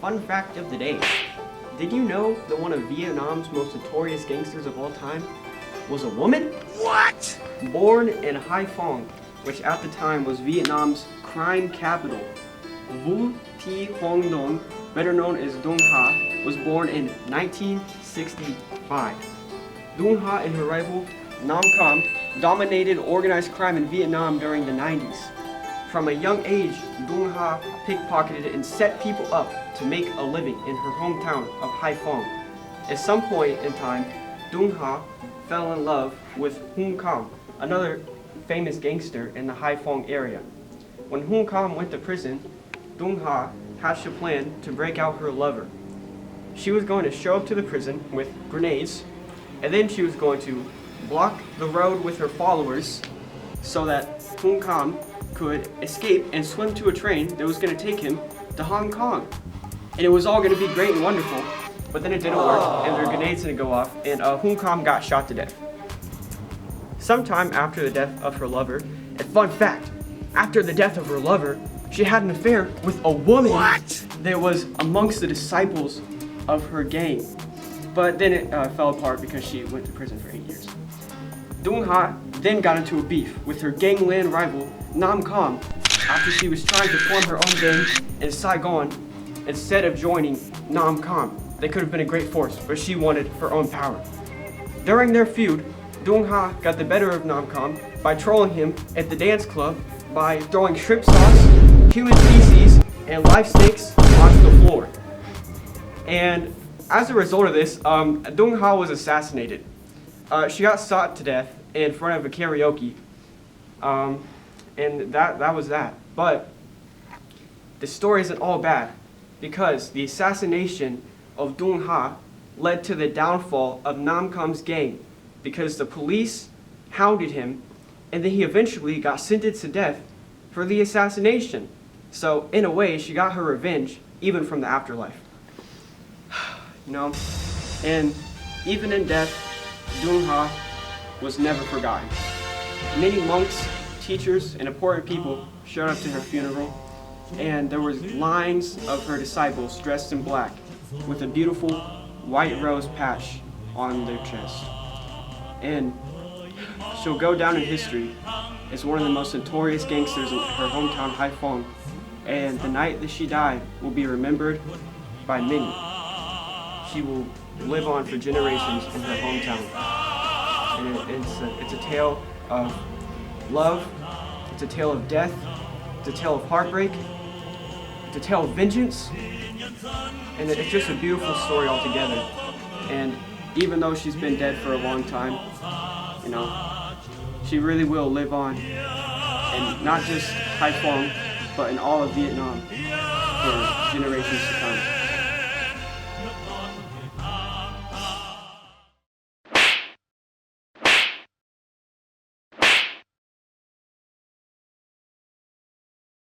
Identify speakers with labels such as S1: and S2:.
S1: Fun fact of the day. Did you know that one of Vietnam's most notorious gangsters of all time was a woman?
S2: What?
S1: Born in Hai Phong, which at the time was Vietnam's crime capital. Vu Thi Hoang Dong, better known as Dung Ha, was born in 1965. Dung Ha and her rival Nam Cam dominated organized crime in Vietnam during the 90s. From a young age, Dung Ha pickpocketed and set people up to make a living in her hometown of Hai Phong. At some point in time, Dung Ha fell in love with Hun Cam, another famous gangster in the Hai Phong area. When Hun Cam went to prison, Dung Ha hatched a plan to break out her lover. She was going to show up to the prison with grenades, and then she was going to block the road with her followers so that Hun Cam could escape and swim to a train that was going to take him to Hong Kong. And it was all going to be great and wonderful, but then it didn't work, and their grenades didn't go off, and Hun Cam got shot to death. Sometime after the death of her lover, and fun fact, after the death of her lover, she had an affair with a woman that was amongst the disciples of her gang. But then it fell apart because she went to prison for 8 years. Dung Ha then got into a beef with her gangland rival Nam Cam after she was trying to form her own gang in Saigon instead of joining Nam Cam. They could have been a great force, but she wanted her own power. During their feud, Dung Ha got the better of Nam Cam by trolling him at the dance club by throwing shrimp sauce, human feces, and live snakes onto the floor. And as a result of this, Dung Ha was assassinated. She got shot to death in front of a karaoke, and that was that. But the story isn't all bad, because the assassination of Dung Ha led to the downfall of Nam Cam's gang, because the police hounded him, and then he eventually got sentenced to death for the assassination. So in a way, she got her revenge, even from the afterlife. You know, and even in death, Dung Ha was never forgotten. Many monks, teachers, and important people showed up to her funeral, and there was lines of her disciples dressed in black with a beautiful white rose patch on their chest. And she'll go down in history as one of the most notorious gangsters in her hometown, Hai Phong, and the night that she died will be remembered by many. She will live on for generations in her hometown. And it's a tale of love, it's a tale of death, it's a tale of heartbreak, it's a tale of vengeance, and it's just a beautiful story altogether. And even though she's been dead for a long time, you know, she really will live on, and not just Hai Phong, but in all of Vietnam for generations to come.